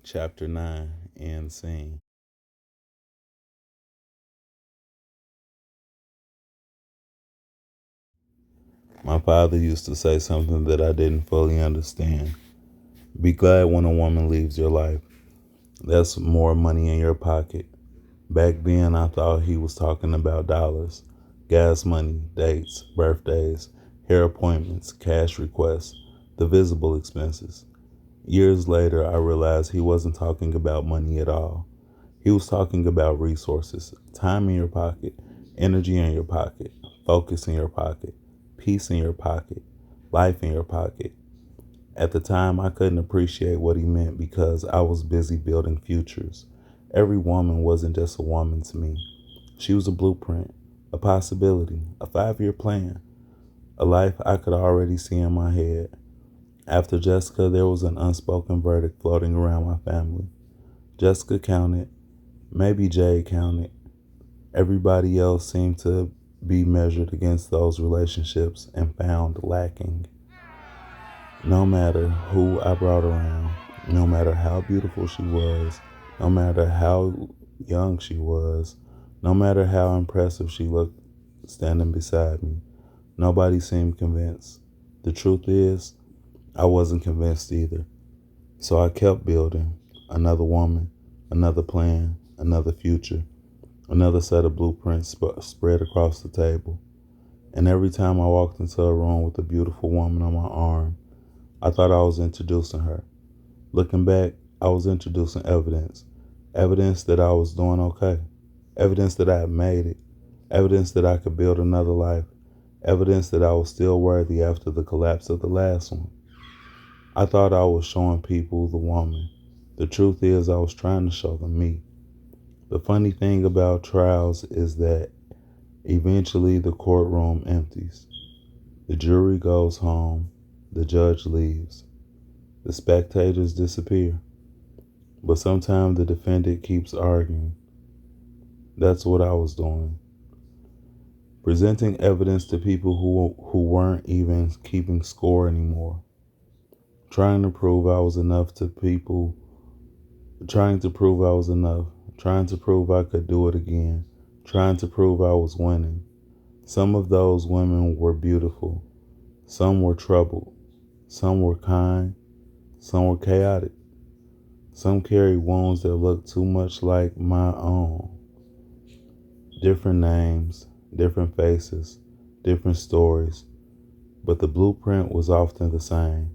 Chapter 9, End Scene. My father used to say something that I didn't fully understand. Be glad when a woman leaves your life. That's more money in your pocket. Back then, I thought he was talking about dollars, gas money, dates, birthdays, hair appointments, cash requests, the visible expenses. Years later, I realized he wasn't talking about money at all. He was talking about resources, time in your pocket, energy in your pocket, focus in your pocket, peace in your pocket, life in your pocket. At the time, I couldn't appreciate what he meant because I was busy building futures. Every woman wasn't just a woman to me. She was a blueprint, a possibility, a 5 year plan, a life I could already see in my head. After Jessica, there was an unspoken verdict floating around my family. Jessica counted, maybe Jay counted. Everybody else seemed to be measured against those relationships and found lacking. No matter who I brought around, no matter how beautiful she was, no matter how young she was, no matter how impressive she looked standing beside me, nobody seemed convinced. The truth is, I wasn't convinced either. So I kept building another woman, another plan, another future, another set of blueprints spread across the table. And every time I walked into a room with a beautiful woman on my arm, I thought I was introducing her. Looking back, I was introducing evidence. Evidence that I was doing okay. Evidence that I had made it. Evidence that I could build another life. Evidence that I was still worthy after the collapse of the last one. I thought I was showing people the woman. The truth is, I was trying to show them me. The funny thing about trials is that eventually the courtroom empties. The jury goes home. The judge leaves. The spectators disappear. But sometimes the defendant keeps arguing. That's what I was doing. Presenting evidence to people who weren't even keeping score anymore. Trying to prove I was enough to people. Trying to prove I was enough. Trying to prove I could do it again. Trying to prove I was winning. Some of those women were beautiful. Some were troubled. Some were kind. Some were chaotic. Some carried wounds that looked too much like my own. Different names, different faces, different stories, but the blueprint was often the same.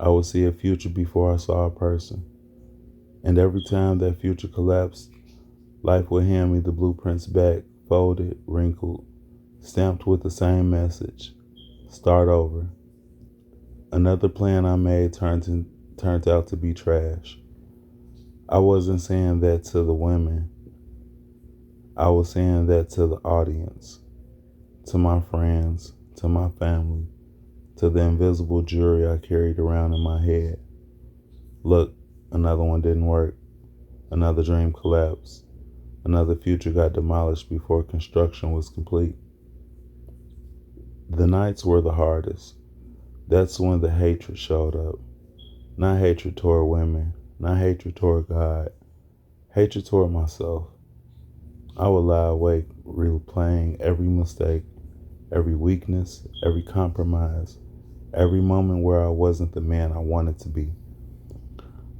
I would see a future before I saw a person, and every time that future collapsed, life would hand me the blueprints back, folded, wrinkled, stamped with the same message. Start over. Another plan I made turned out to be trash. I wasn't saying that to the women. I was saying that to the audience, to my friends, to my family, to the invisible jury I carried around in my head. Look, another one didn't work. Another dream collapsed. Another future got demolished before construction was complete. The nights were the hardest. That's when the hatred showed up. Not hatred toward women, not hatred toward God, hatred toward myself. I would lie awake, replaying every mistake, every weakness, every compromise, every moment where I wasn't the man I wanted to be.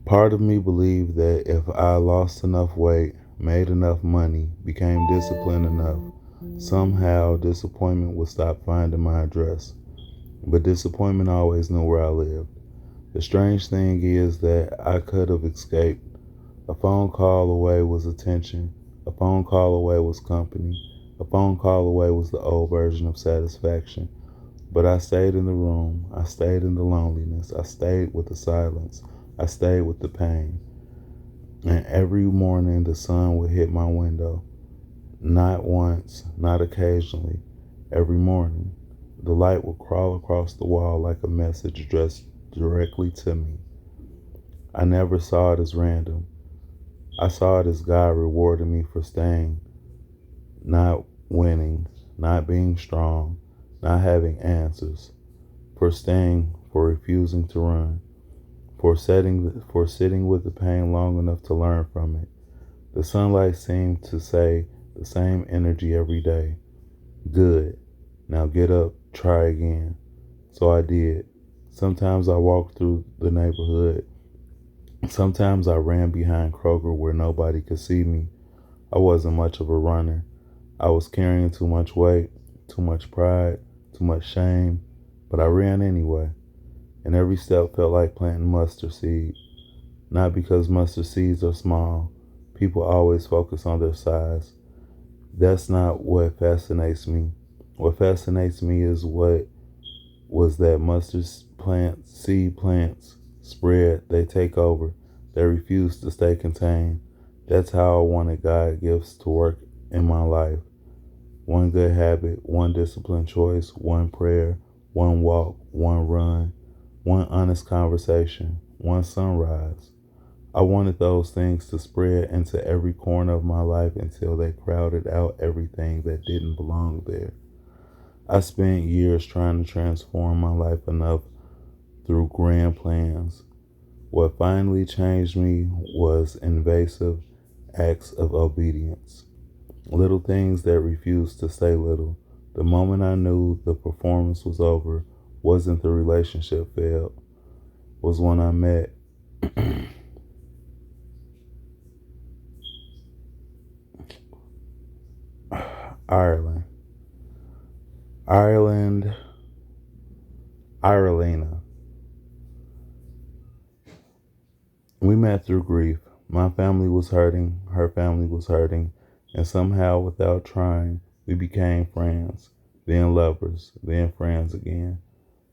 Part of me believed that if I lost enough weight, made enough money, became disciplined enough, somehow disappointment would stop finding my address. But disappointment always knew where I lived. The strange thing is that I could have escaped. A phone call away was attention. A phone call away was company. A phone call away was the old version of satisfaction. But I stayed in the room. I stayed in the loneliness. I stayed with the silence. I stayed with the pain. And every morning the sun would hit my window. Not once, not occasionally. Every morning. The light would crawl across the wall like a message addressed directly to me. I never saw it as random. I saw it as God rewarding me for staying, not winning, not being strong, not having answers, for staying, for refusing to run, sitting with the pain long enough to learn from it. The sunlight seemed to say the same energy every day. Good. Now get up, try again. So I did. Sometimes I walked through the neighborhood. Sometimes I ran behind Kroger where nobody could see me. I wasn't much of a runner. I was carrying too much weight, too much pride, too much shame, but I ran anyway. And every step felt like planting mustard seed. Not because mustard seeds are small. People always focus on their size. That's not what fascinates me. What fascinates me is what was that seed plants spread, they take over, they refuse to stay contained. That's how I wanted God gifts to work in my life. One good habit, one disciplined choice, one prayer, one walk, one run, one honest conversation, one sunrise. I wanted those things to spread into every corner of my life until they crowded out everything that didn't belong there. I spent years trying to transform my life enough through grand plans. What finally changed me was invasive acts of obedience. Little things that refused to stay little. The moment I knew the performance was over, wasn't the relationship failed, was when I met Ireland. Ireland, Irelena. We met through grief. My family was hurting, her family was hurting, and somehow, without trying, we became friends, then lovers, then friends again.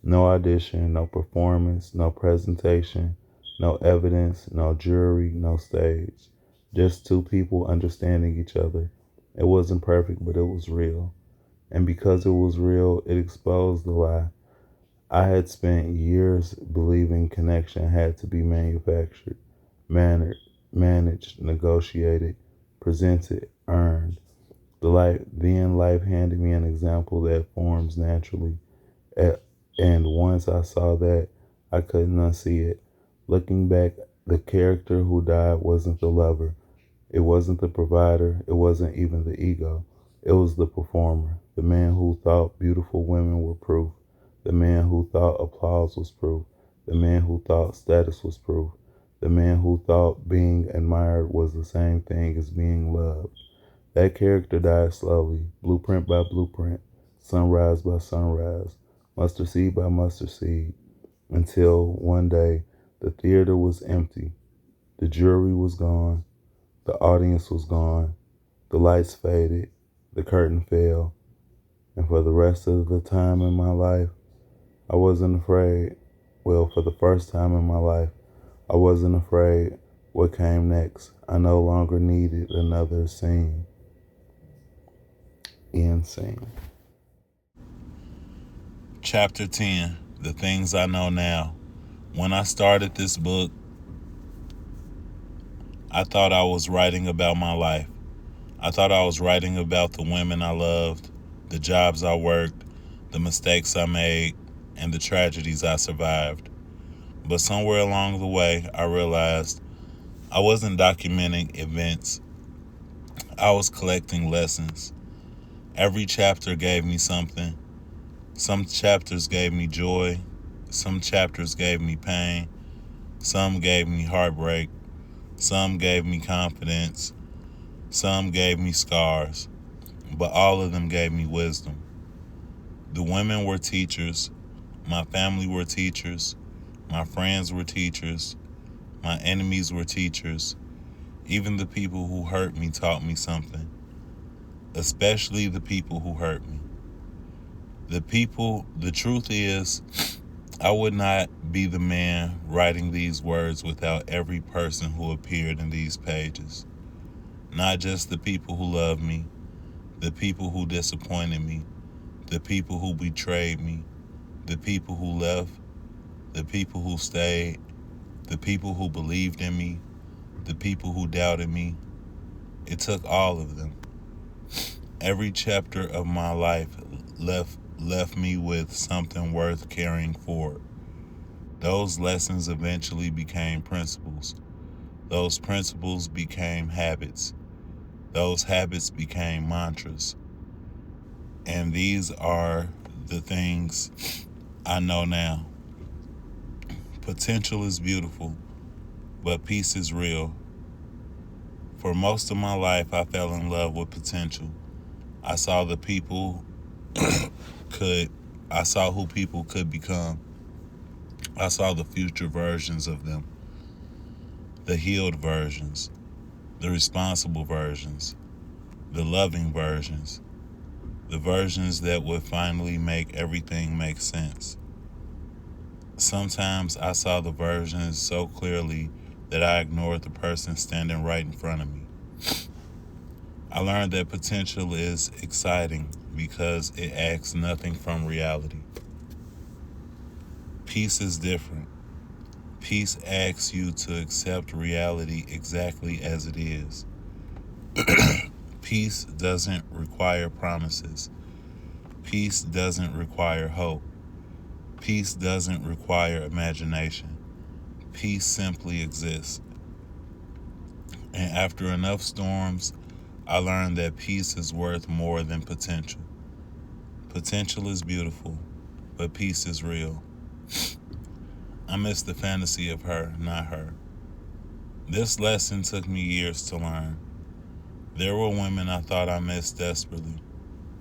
No audition, no performance, no presentation, no evidence, no jury, no stage. Just two people understanding each other. It wasn't perfect, but it was real. And because it was real, it exposed the lie. I had spent years believing connection had to be manufactured, mannered, managed, negotiated, presented, earned. Then life handed me an example that forms naturally. And once I saw that, I couldn't unsee it. Looking back, the character who died wasn't the lover. It wasn't the provider. It wasn't even the ego. It was the performer. The man who thought beautiful women were proof. The man who thought applause was proof. The man who thought status was proof. The man who thought being admired was the same thing as being loved. That character died slowly, blueprint by blueprint, sunrise by sunrise, mustard seed by mustard seed, until one day the theater was empty, the jury was gone, the audience was gone, the lights faded, the curtain fell, and for the rest of the time in my life, I wasn't afraid. Well, for the first time in my life, I wasn't afraid what came next. I no longer needed another scene. End scene. Chapter 10, The Things I Know Now. When I started this book, I thought I was writing about my life. I thought I was writing about the women I loved, the jobs I worked, the mistakes I made, and the tragedies I survived. But somewhere along the way, I realized I wasn't documenting events. I was collecting lessons. Every chapter gave me something. Some chapters gave me joy. Some chapters gave me pain. Some gave me heartbreak. Some gave me confidence. Some gave me scars. But all of them gave me wisdom. The women were teachers. My family were teachers. My friends were teachers. My enemies were teachers. Even the people who hurt me taught me something. Especially the people who hurt me. The truth is, I would not be the man writing these words without every person who appeared in these pages. Not just the people who loved me, the people who disappointed me, the people who betrayed me, the people who left, the people who stayed, the people who believed in me, the people who doubted me. It took all of them. Every chapter of my life left me with something worth carrying forward. Those lessons eventually became principles. Those principles became habits. Those habits became mantras. And these are the things I know now. Potential is beautiful, but peace is real. For most of my life, I fell in love with potential. I saw the people I saw who people could become. I saw the future versions of them, the healed versions, the responsible versions, the loving versions, the versions that would finally make everything make sense. Sometimes I saw the versions so clearly that I ignored the person standing right in front of me. I learned that potential is exciting because it asks nothing from reality. Peace is different. Peace asks you to accept reality exactly as it is. Peace doesn't require promises. Peace doesn't require hope. Peace doesn't require imagination. Peace simply exists. And after enough storms, I learned that peace is worth more than potential. Potential is beautiful, but peace is real. I miss the fantasy of her, not her. This lesson took me years to learn. There were women I thought I missed desperately.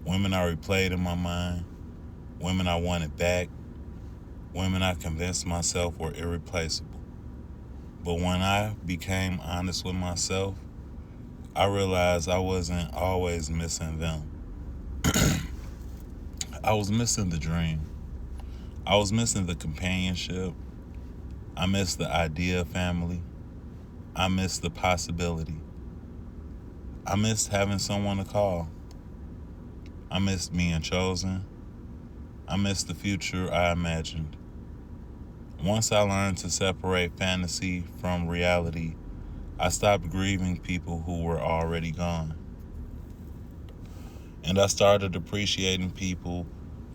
Women I replayed in my mind. Women I wanted back. Women I convinced myself were irreplaceable. But when I became honest with myself, I realized I wasn't always missing them. I was missing the dream. I was missing the companionship. I missed the idea of family. I missed the possibility. I missed having someone to call. I missed being chosen. I missed the future I imagined. Once I learned to separate fantasy from reality, I stopped grieving people who were already gone. And I started appreciating people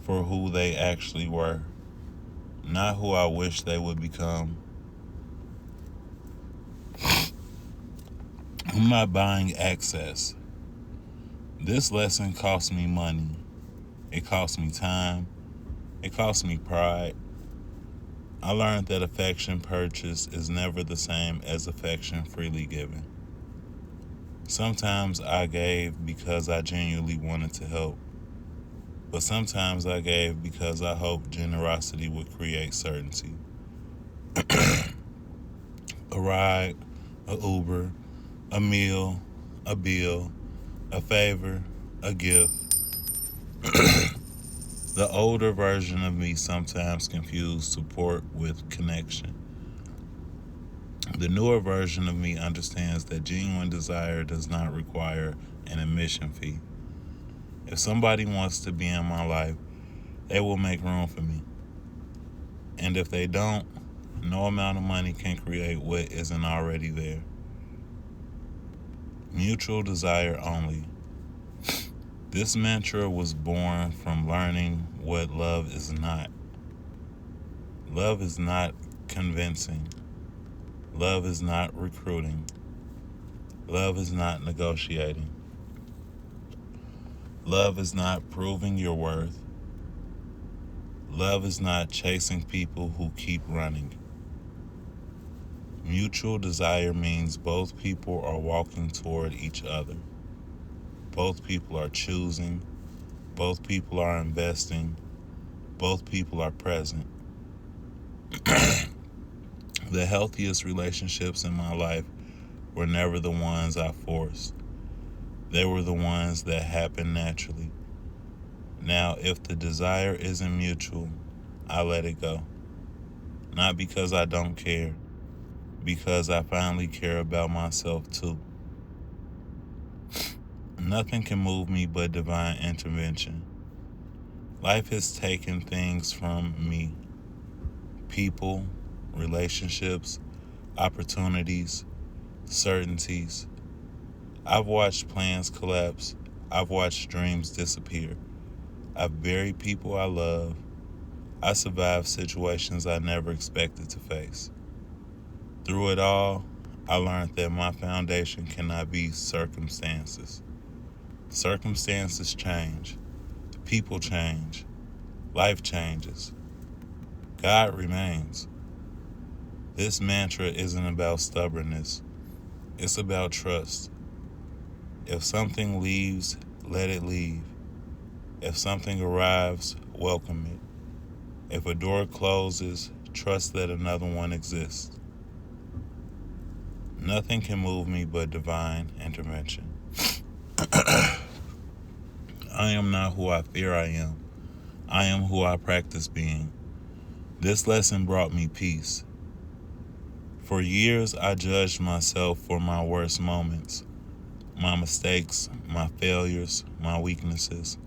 for who they actually were, not who I wish they would become. I'm not buying access. This lesson cost me money. It cost me time. It cost me pride. I learned that affection purchased is never the same as affection freely given. Sometimes I gave because I genuinely wanted to help, but sometimes I gave because I hoped generosity would create certainty. A ride, a Uber, a meal, a bill, a favor, a gift. The older version of me sometimes confused support with connection. The newer version of me understands that genuine desire does not require an admission fee. If somebody wants to be in my life, they will make room for me. And if they don't, no amount of money can create what isn't already there. Mutual desire only. This mantra was born from learning what love is not. Love is not convincing. Love is not recruiting. Love is not negotiating. Love is not proving your worth. Love is not chasing people who keep running. Mutual desire means both people are walking toward each other. Both people are choosing. Both people are investing. Both people are present. The healthiest relationships in my life were never the ones I forced. They were the ones that happened naturally. Now, if the desire isn't mutual, I let it go. Not because I don't care, because I finally care about myself too. Nothing can move me but divine intervention. Life has taken things from me. People, relationships, opportunities, certainties. I've watched plans collapse. I've watched dreams disappear. I've buried people I love. I survived situations I never expected to face. Through it all, I learned that my foundation cannot be circumstances. Circumstances change, people change, life changes. God remains. This mantra isn't about stubbornness, it's about trust. If something leaves, let it leave. If something arrives, welcome it. If a door closes, trust that another one exists. Nothing can move me but divine intervention. I am not who I fear I am. I am who I practice being. This lesson brought me peace. For years, I judged myself for my worst moments, my mistakes, my failures, my weaknesses,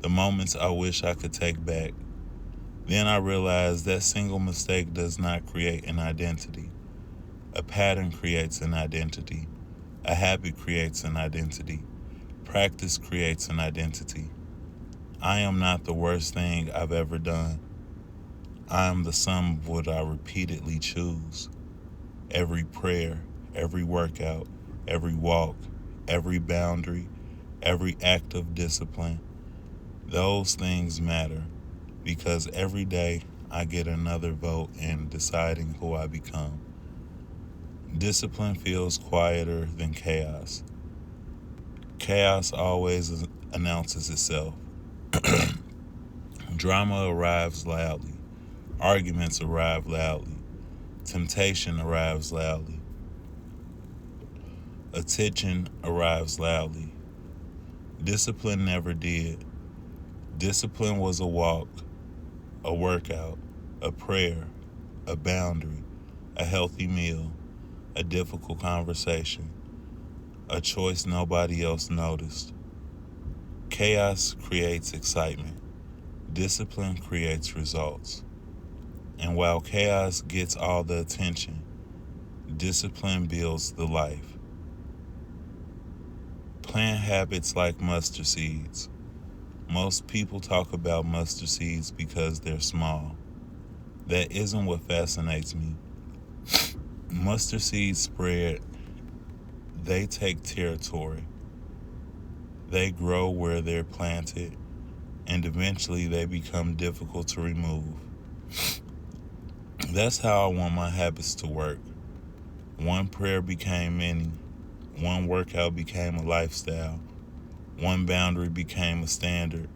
the moments I wish I could take back. Then I realized that single mistake does not create an identity. A pattern creates an identity. A habit creates an identity. Practice creates an identity. I am not the worst thing I've ever done. I am the sum of what I repeatedly choose. Every prayer, every workout, every walk, every boundary, every act of discipline, those things matter because every day I get another vote in deciding who I become. Discipline feels quieter than chaos. Chaos always announces itself. Drama arrives loudly. Arguments arrive loudly. Temptation arrives loudly. Attention arrives loudly. Discipline never did. Discipline was a walk, a workout, a prayer, a boundary, a healthy meal, a difficult conversation, a choice nobody else noticed. Chaos creates excitement. Discipline creates results. And while chaos gets all the attention, discipline builds the life. Plant habits like mustard seeds. Most people talk about mustard seeds because they're small. That isn't what fascinates me. Mustard seeds spread, they take territory. They grow where they're planted, and eventually they become difficult to remove. That's how I want my habits to work. One prayer became many. One workout became a lifestyle. One boundary became a standard.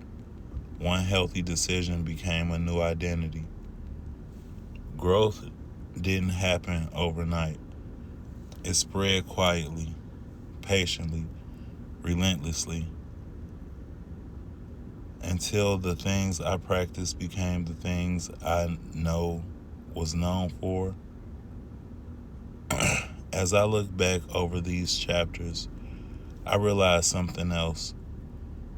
One healthy decision became a new identity. Growth didn't happen overnight. It spread quietly, patiently, relentlessly, until the things I practiced became the things I know was known for. As I look back over these chapters, I realize something else.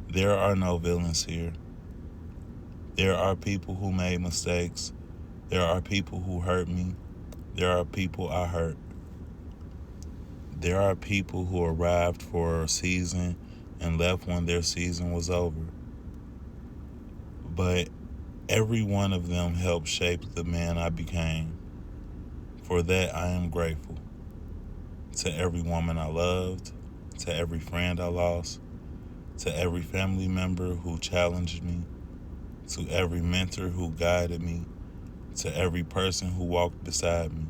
There are no villains here. There are people who made mistakes. There are people who hurt me. There are people I hurt. There are people who arrived for a season and left when their season was over. But every one of them helped shape the man I became. For that, I am grateful. To every woman I loved, to every friend I lost, to every family member who challenged me, to every mentor who guided me, to every person who walked beside me.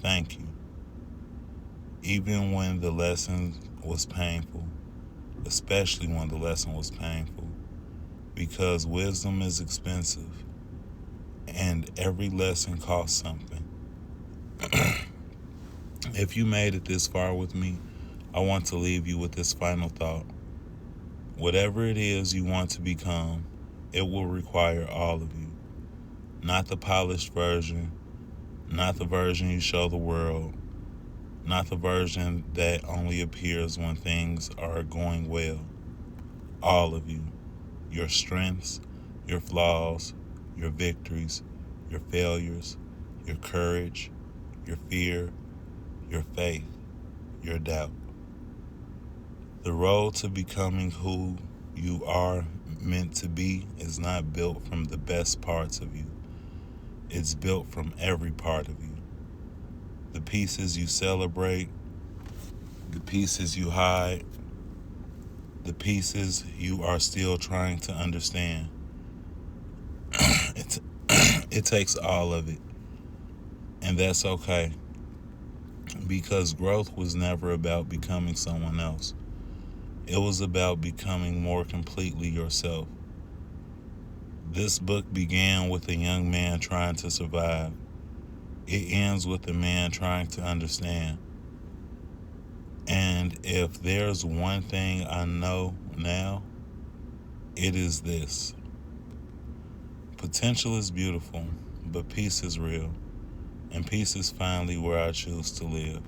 Thank you. Even when the lesson was painful, especially when the lesson was painful, because wisdom is expensive and every lesson costs something. If you made it this far with me, I want to leave you with this final thought. Whatever it is you want to become, it will require all of you. Not the polished version, not the version you show the world, not the version that only appears when things are going well. All of you. Your strengths, your flaws, your victories, your failures, your courage, your fear, your faith, your doubt. The road to becoming who you are meant to be is not built from the best parts of you. It's built from every part of you. The pieces you celebrate, the pieces you hide, the pieces you are still trying to understand. It takes all of it. And that's okay. Because growth was never about becoming someone else. It was about becoming more completely yourself. This book began with a young man trying to survive. It ends with a man trying to understand. And if there's one thing I know now, it is this. Potential is beautiful, but peace is real. And peace is finally where I choose to live.